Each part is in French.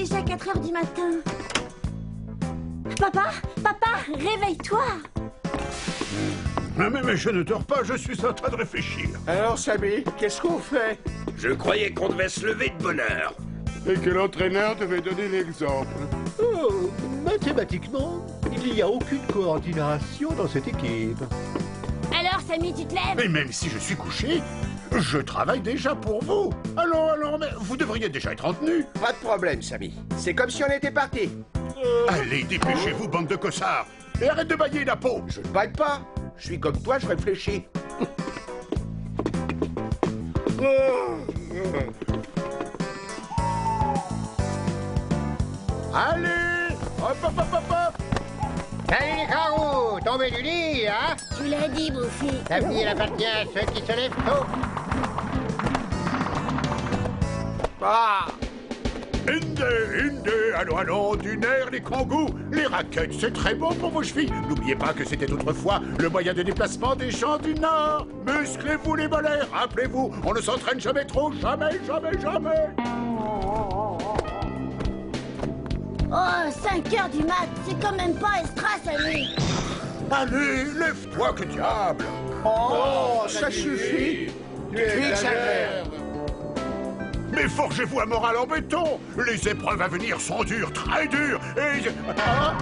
déjà 4 heures du matin. Papa, réveille-toi. Mais je ne dors pas, je suis en train de réfléchir. Alors, Samy, qu'est-ce qu'on fait? Je croyais qu'on devait se lever de bonne heure. Et que l'entraîneur devait donner l'exemple. Oh, mathématiquement, il n'y a aucune coordination dans cette équipe. Alors, Samy, tu te lèves? Mais même si je suis couché, je travaille déjà pour vous. Allons, mais vous devriez déjà être en tenue. Pas de problème, Samy. C'est comme si on était parti. Allez, dépêchez-vous, bande de cossards. Et arrête de bailler la peau. Je ne baille pas. Je suis comme toi, je réfléchis. Allez, hop. Salut les carreaux, tombez du lit, hein? Tu l'as dit, Bouffi. L'avenir appartient à ceux qui se lèvent tôt. Ah! Inde, allons, du nerf, les kangous. Les raquettes, c'est très bon pour vos chevilles. N'oubliez pas que c'était autrefois le moyen de déplacement des gens du Nord. Musclez-vous les mollets, rappelez-vous, on ne s'entraîne jamais trop, jamais. Oh, 5 heures du mat, c'est quand même pas extra, Samy. Allez, lève-toi, que diable. Oh, ça suffit. Tu exagères. Mais forgez-vous un moral en béton. Les épreuves à venir sont dures, très dures. Et... Ah.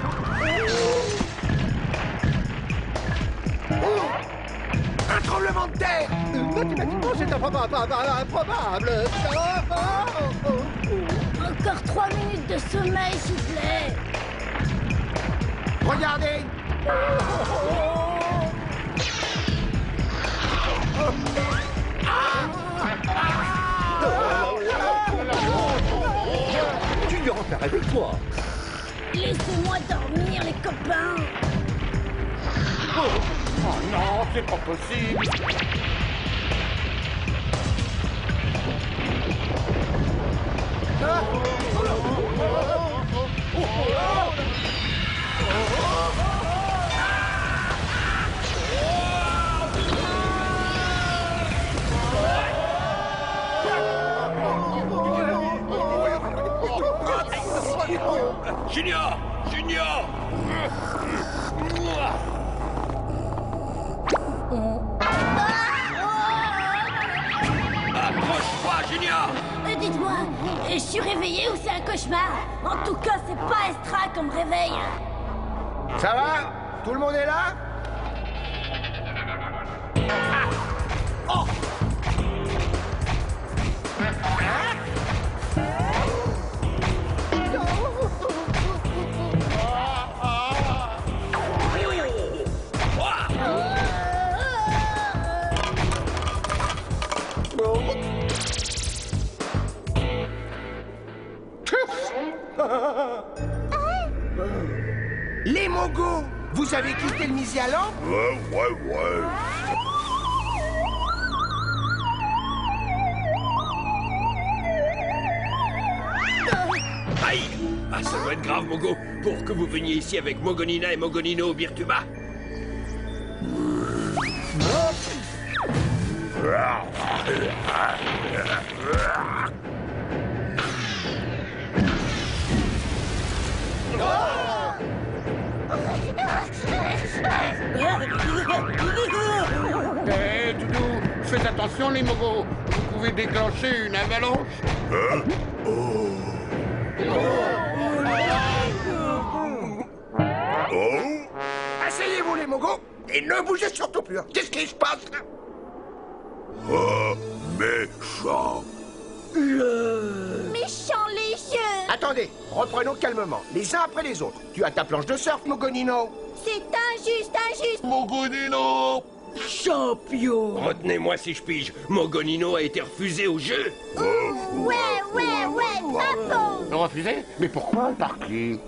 Un tremblement de terre. Mathématiquement, c'est improbable. Encore 3 minutes de sommeil, s'il te plaît. Regardez. Tu lui rends avec toi. Laissez-moi dormir, les copains. Oh non, c'est pas possible. Junior! Approche-toi, Junior! Dites-moi, je suis réveillée ou c'est un cauchemar? En tout cas, c'est pas extra comme réveil. Ça va? Tout le monde est là? Oh! Les Mogos! Vous avez quitté le Misialan? Ouais. Aïe! Ah, ça doit être grave, Mogo, pour que vous veniez ici avec Mogonina et Mogonino Birtuba. Hé, Doudou, faites attention, les mogos. Vous pouvez déclencher une avalanche. Asseyez-vous, les Mogos, et ne bougez surtout plus. Qu'est-ce qui se passe? Oh, méchant. Méchant les yeux. Attendez, reprenons calmement, les uns après les autres. Tu as ta planche de surf, Mogonino. C'est injuste. Mogonino! Champion! Retenez-moi si je pige, Mogonino a été refusé au jeu. Ouais, papa. Refusé? Mais pourquoi? Par qui? Et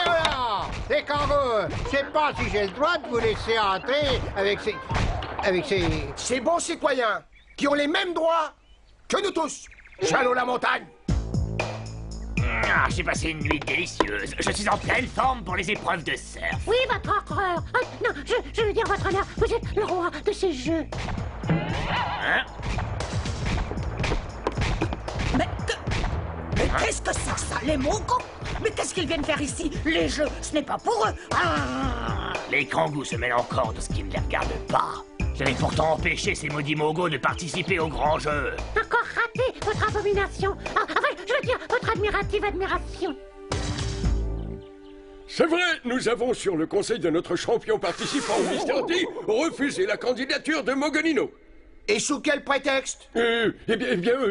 voilà, les kangourous, je sais pas si j'ai le droit de vous laisser entrer avec ces... Ces bons citoyens, qui ont les mêmes droits que nous tous. J'allons la montagne. Ah, j'ai passé une nuit délicieuse. Je suis en pleine forme pour les épreuves de surf. Oui, votre empereur. Non, je veux dire votre honneur. Vous êtes le roi de ces jeux. Hein? Mais qu'est-ce que c'est que ça, les Mongos? Mais qu'est-ce qu'ils viennent faire ici? Les jeux, ce n'est pas pour eux. Ah! Les Kangous se mêlent encore de ce qui ne les regarde pas. J'avais pourtant empêché ces maudits Mogos de participer au grand jeu. Encore raté, votre abomination. Ah, enfin, je veux dire, votre admirative admiration. C'est vrai, nous avons sur le conseil de notre champion participant, Mr. D, refusé la candidature de Mogonino. Et sous quel prétexte?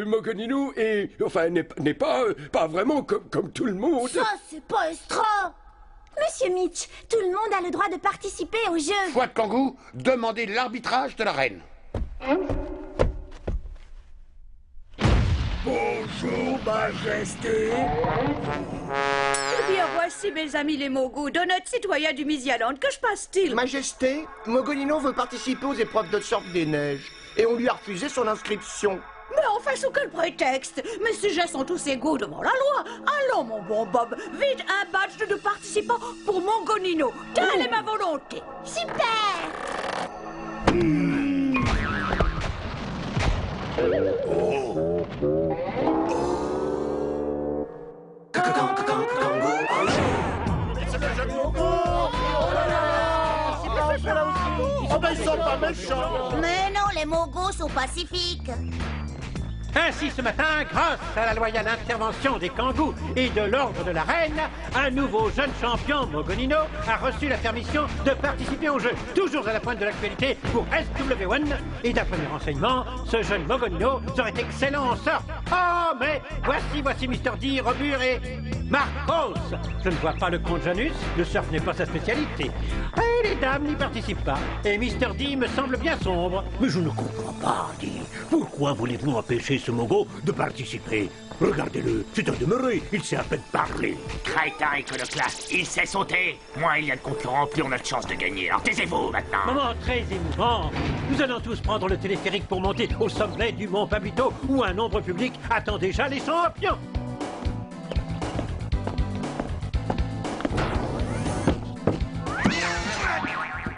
Mogonino n'est pas vraiment comme tout le monde. Ça, c'est pas extra. Monsieur Mitch, tout le monde a le droit de participer au jeu. Foi de Kangoo, demandez l'arbitrage de la reine. Bonjour, Majesté. Eh bien, voici mes amis les Mogos, d'honnêtes citoyens du Mysialand. Que se passe-t-il? Majesté, Mogonino veut participer aux épreuves de surf des neiges. Et on lui a refusé son inscription. Mais enfin, sous quel prétexte? Mes sujets sont tous égaux devant la loi. Allons, mon bon Bob, vite un badge de participant pour Mogonino. Telle est ma volonté. Super. Oh ben ils sont pas méchants. Mais non, les Mogos sont pacifiques. Ainsi, ce matin, grâce à la loyale intervention des Kangous et de l'ordre de la reine, un nouveau jeune champion, Mogonino, a reçu la permission de participer au jeu. Toujours à la pointe de l'actualité pour SW1. Et d'après mes renseignements, ce jeune Mogonino serait excellent en surf. Oh, mais voici Mr. D, Robur et Marcos. Je ne vois pas le comte Janus, le surf n'est pas sa spécialité. Et les dames n'y participent pas. Et Mr. D me semble bien sombre. Mais je ne comprends pas, D. Pourquoi voulez-vous empêcher ce Mogo de participer? Regardez-le, c'est un demeuré, il sait à peine parler. Crétin iconoclaste, il sait sauter. Moins il y a de concurrents, plus on a de chances de gagner. Alors taisez-vous maintenant. Moment très émouvant. Nous allons tous prendre le téléphérique pour monter au sommet du mont Pabuto, où un nombre public attend déjà les champions.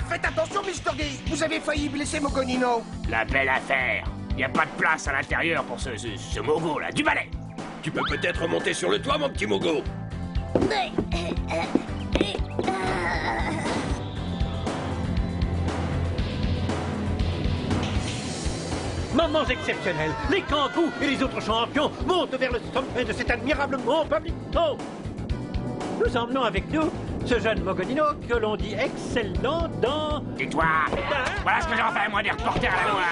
Faites attention, Mr. D. Vous avez failli blesser Mogonino. La belle affaire. Y a pas de place à l'intérieur pour ce Mogo là, du balai. Tu peux peut-être monter sur le toit, mon petit Mogo. Moments exceptionnels. Les Kangous et les autres champions montent vers le sommet de cet admirable mont Pabuto. Nous emmenons avec nous ce jeune Mogonino que l'on dit excellent dans... Tais-toi. Voilà ce que j'en fais, moi, des reporters à la loi.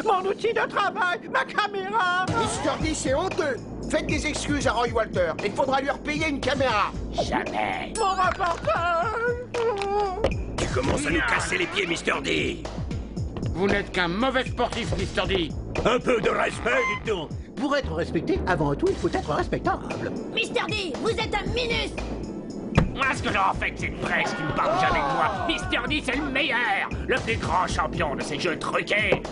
Mon outil de travail, ma caméra. Mr. D, c'est honteux. Faites des excuses à Roy Walter. Il faudra lui repayer une caméra. Jamais. Mon reportage. Tu commences à nous casser les pieds, Mr. D. Vous n'êtes qu'un mauvais sportif, Mr. D. Un peu de respect, dites donc. Pour être respecté, avant tout, il faut être respectable. Mr. D, vous êtes un minus. Moi, ce que j'en fais de cette presse qui ne parle jamais de moi. Mr. D, c'est le meilleur. Le plus grand champion de ces jeux truqués.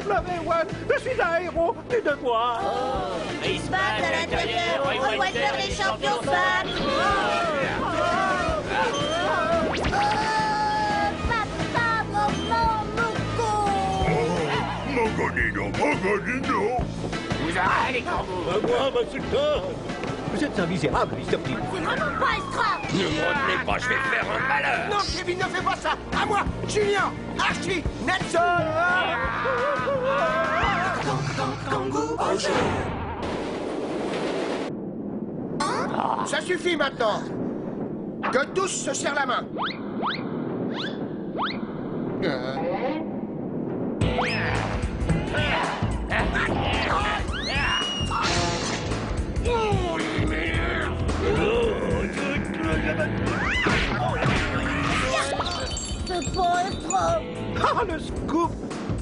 W1, je suis un héros du devoir. Ils se battent à l'intérieur. Roy Walter, les champions se battent. Papa, maman, Mogonino. Vous arrêtez les Kangous. À moi, ma sultane. Vous êtes un misérable, Mr. P. c'est vraiment pas extra. Ne me retenez pas, je vais te faire un malheur. Non, Kevin, ne fais pas ça. À moi, Julien, Archie, Nelson. Ça suffit maintenant. Que tous se serrent la main. C'est pas extra. Ah, le scoop.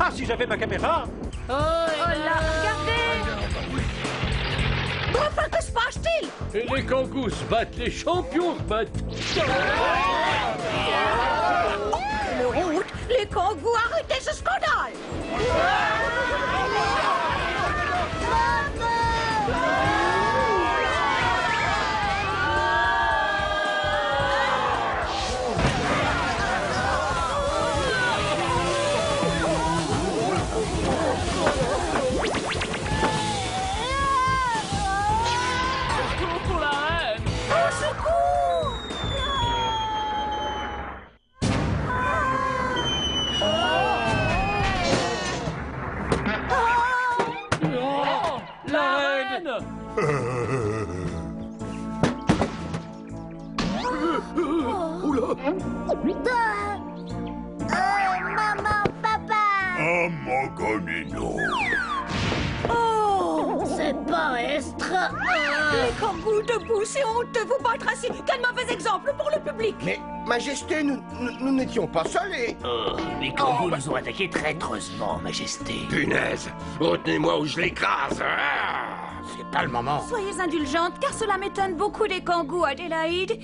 Ah, si j'avais ma caméra. Oh là, regardez. Enfin, que se passe-t-il? Et les kangous se battent, les champions se battent. Le route, les kangous, arrêtez ce scandale! Pour la reine. Au secours! La reine. Maman, papa. Oh, Mogonino. Oh! C'est pas extra. Les kangous debout, c'est honteux, vous battre ainsi. Quel mauvais exemple pour le public! Mais, Majesté, nous n'étions pas seuls et... Oh, les kangous nous ont attaqués traîtreusement, Majesté. Punaise, retenez-moi ou je l'écrase. C'est pas le moment. Soyez indulgente, car cela m'étonne beaucoup des kangous, Adélaïde.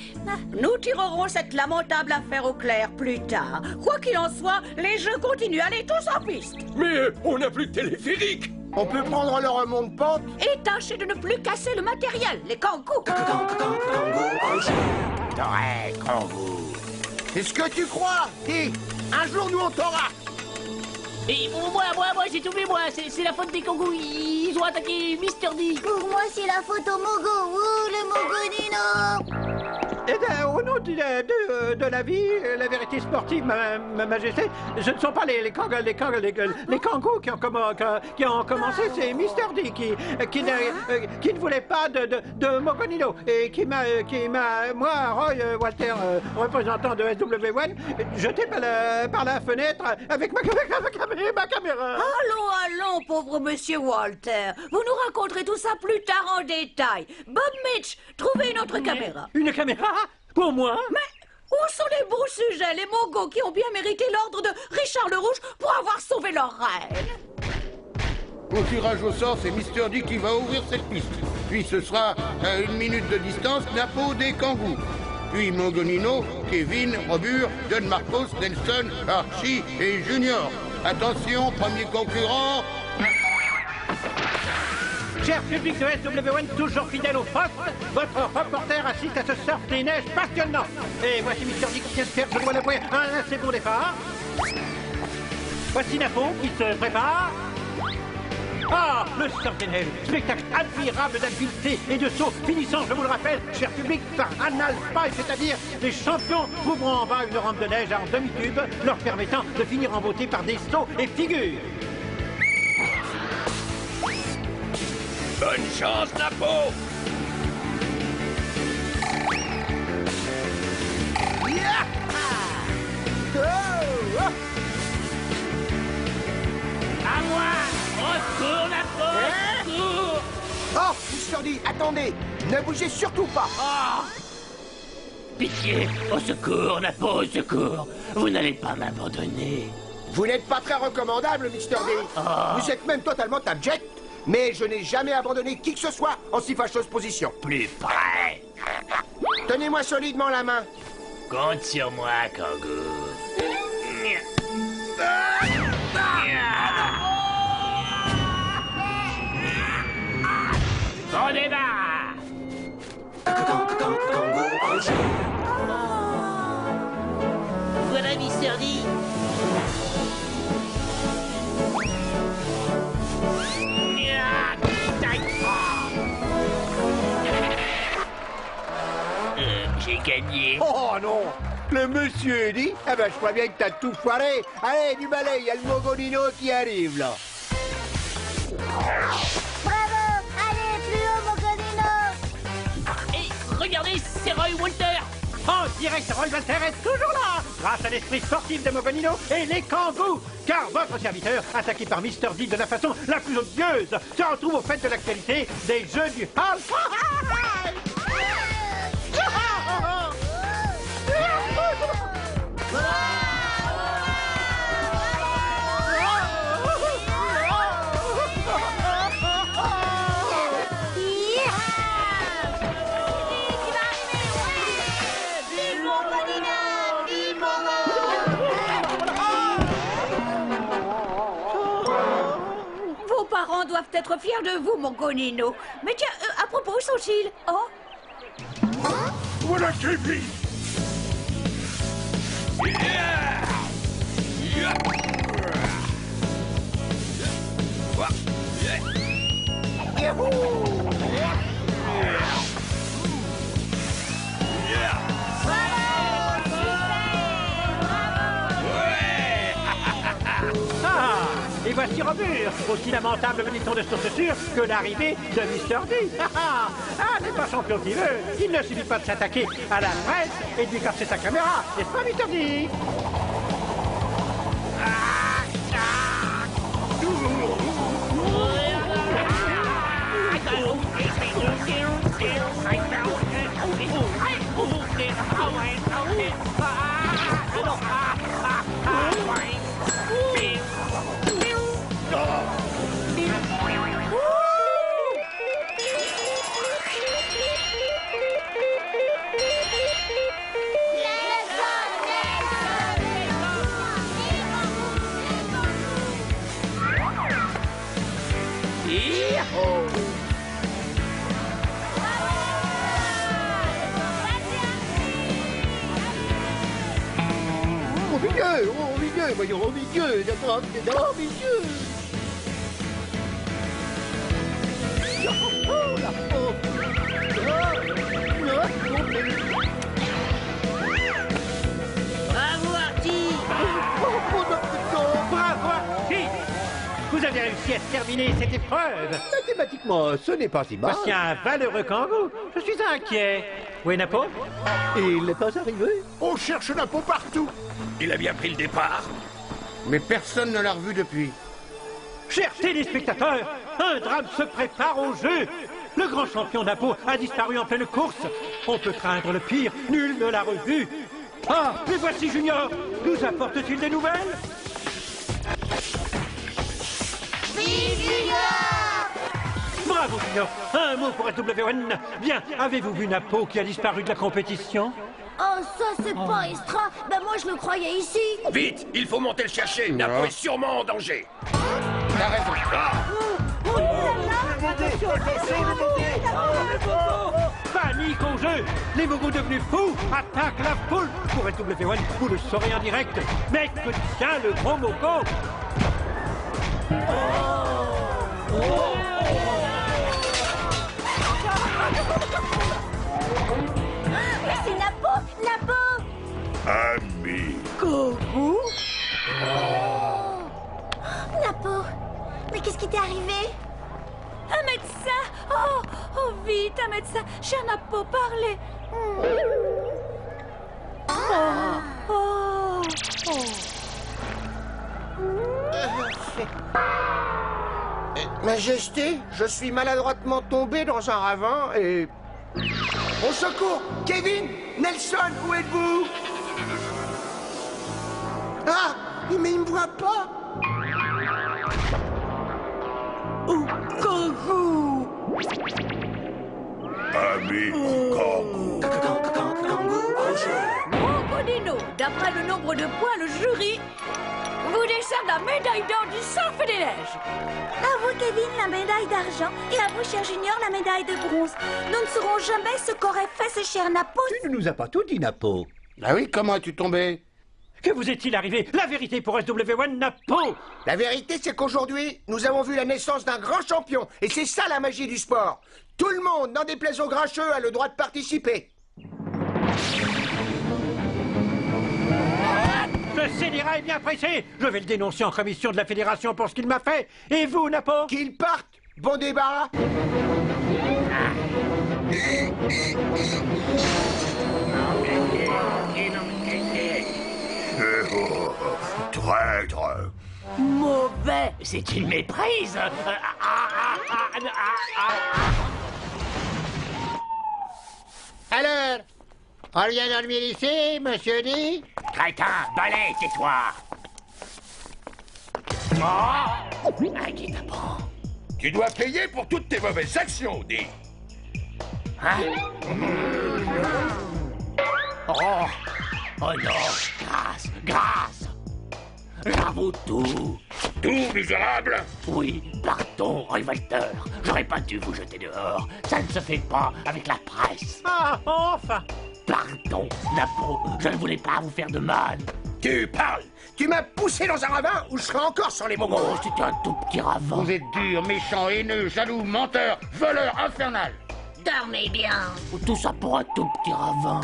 Nous tirerons cette lamentable affaire au clair plus tard. Quoi qu'il en soit, les jeux continuent. Allez tous en piste! Mais on n'a plus de téléphérique. On peut prendre le remonte-pente? Et tâchez de ne plus casser le matériel, les kangous! T'aurais, kangou. C'est ce que tu crois? Dis, un jour nous on t'aura! Et moi, j'ai tout vu, moi. C'est la faute des kangous. Ils ont attaqué Mr. D. Pour moi, c'est la photo Mogo. Ouh, le Mogonino. Eh bien, au nom de la vie, la vérité sportive, ma majesté, ce ne sont pas les kangous qui ont commencé, c'est Mr. D qui ne voulait pas de Mogonino et qui m'a, moi, Roy Walter, représentant de SW1, jeté par la fenêtre avec ma caméra. Allons, pauvre monsieur Walter. Vous nous raconterez tout ça plus tard en détail. Bob Mitch, trouvez une autre caméra. Une caméra? Pour moi? Mais où sont les beaux sujets, les Mogos qui ont bien mérité l'ordre de Richard le Rouge pour avoir sauvé leur reine? Au tirage au sort, c'est Mr. D qui va ouvrir cette piste. Puis ce sera à 1 minute de distance Napo des kangous. Puis Mogonino, Kevin, Robur, John Marcos, Nelson, Archie et Junior. Attention, premier concurrent. Cher public de SW1, toujours fidèle au poste, votre reporter assiste à ce surf des neiges passionnant. Et voici Mr. D qui vient de faire, je dois l'avouer, un assez bon départ. Voici Napo qui se prépare. Ah, le surf des neiges, spectacle admirable d'habileté et de saut, finissant, je vous le rappelle, cher public, par anal spy, c'est-à-dire les champions trouveront en bas une rampe de neige en demi-tube, leur permettant de finir en beauté par des sauts et figures. Bonne chance, Napo. À moi. Retourne, Napo. Retourne. Oh, Mr. D, attendez! Ne bougez surtout pas! Oh. Pitié, au secours, Napo, au secours. Vous n'allez pas m'abandonner. Vous n'êtes pas très recommandable, Mr. D. Oh. Vous êtes même totalement abject. Mais je n'ai jamais abandonné qui que ce soit en si fâcheuse position. Plus près. Tenez-moi solidement la main. Compte sur moi, kangou. Bon débat. Voilà, Mr. D. J'ai gagné. Oh non! Le monsieur dit? Ah ben, je crois bien que t'as tout foiré. Allez, du balai, il y a le Mogonino qui arrive, là. Bravo. Allez, plus haut, Mogonino. Et regardez, c'est Roy Walter. En direct, Roy Walter est toujours là, grâce à l'esprit sportif de Mogonino et les kangous. Car votre serviteur, attaqué par Mr. D de la façon la plus odieuse, se retrouve au fait de l'actualité des Jeux du Hall. doivent être fiers de vous, Mogonino. Mais tiens, à propos, où sont-ils? Oh. Voilà Kevin. Et voici Robur, aussi lamentable venait-on de source sûre que l'arrivée de Mr. D. N'est pas champion qui veut, il ne suffit pas de s'attaquer à la presse et de lui casser sa caméra, n'est-ce pas Mr. D? Voyons, au milieu, d'accord, au milieu. Bravo, Artie. Bravo, Artie. Vous avez réussi à terminer cette épreuve. Mathématiquement, ce n'est pas si mal. Voici un valeureux kangou. Je suis inquiet. Où est Napo? Il n'est pas arrivé. On cherche Napo partout. Il a bien pris le départ. Mais personne ne l'a revu depuis. Chers téléspectateurs, un drame se prépare au jeu. Le grand champion Napo a disparu en pleine course. On peut craindre le pire, nul ne l'a revu. Ah, mais voici Junior. Nous apporte-t-il des nouvelles? Vive Junior! Bravo Junior. Un mot pour SW1. Bien, avez-vous vu Napo qui a disparu de la compétition? Oh, ça, c'est pas Estra. Ben, moi, je le croyais ici. Vite, il faut monter le chercher. Napo est sûrement en danger. T'as raison. Panique au jeu. Les mogos devenus fous attaquent la foule. Pour SW1, vous le saurez en direct. Mais que tient le gros mogo? Mais c'est Napo! Napo! Ami. Coucou. Napo! Mais qu'est-ce qui t'est arrivé? Un médecin. Oh, vite, un médecin. Cher Napo, parlez. Majesté, je suis maladroitement tombé dans un ravin et... Au secours! Kevin! Nelson, où êtes-vous? Ah! Mais il me voit pas! Oh, Kangou! Ami Kangou. Mogonino, d'après le nombre de points, le jury vous décerne la médaille d'or du Surf des Neiges. À vous, Kevin, la médaille d'argent. Et à vous, cher Junior, la médaille de bronze. Nous ne saurons jamais ce qu'aurait fait ce cher Napo. Tu ne nous as pas tout dit, Napo. Ah oui, comment es-tu tombé? Que vous est-il arrivé? La vérité pour SW1 Napo! La vérité, c'est qu'aujourd'hui, nous avons vu la naissance d'un grand champion. Et c'est ça la magie du sport. Tout le monde, n'en déplaise aux grincheux, a le droit de participer. Ce scélérat est bien pressé. Je vais le dénoncer en commission de la fédération pour ce qu'il m'a fait. Et vous, Napo? Qu'il parte. Bon débarras. Traître. Mauvais. C'est une méprise. Alors, on vient dormir ici, monsieur D? Crétin, balai, tais-toi. Oh, qui t'apprend? Tu dois payer pour toutes tes mauvaises actions, dis. Hein? Oh, oh non, grâce, j'avoue tout. tout, misérable? Oui, pardon, Roy Walter. J'aurais pas dû vous jeter dehors. Ça ne se fait pas avec la presse. Ah, enfin! Pardon, Napo, je ne voulais pas vous faire de mal. Tu parles! Tu m'as poussé dans un ravin où je serai encore sans les mogos. Oh, c'était un tout petit ravin. Vous êtes dur, méchant, haineux, jaloux, menteur, voleur infernal. Dormez bien. Tout ça pour un tout petit ravin.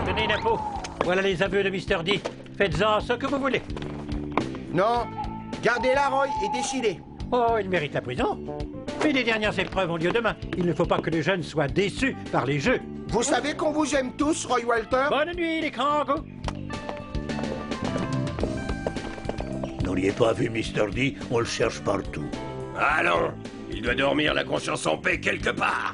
Tenez, Napo, voilà les aveux de Mr. D. Faites-en ce que vous voulez. Non, gardez-la, Roy, et décidez. Oh, il mérite la prison. Mais les dernières épreuves ont lieu demain. Il ne faut pas que les jeunes soient déçus par les jeux. Vous savez qu'on vous aime tous, Roy Walter. Bonne nuit, les kangous. N'auriez pas vu Mr. D? On le cherche partout. Allons, il doit dormir la conscience en paix quelque part.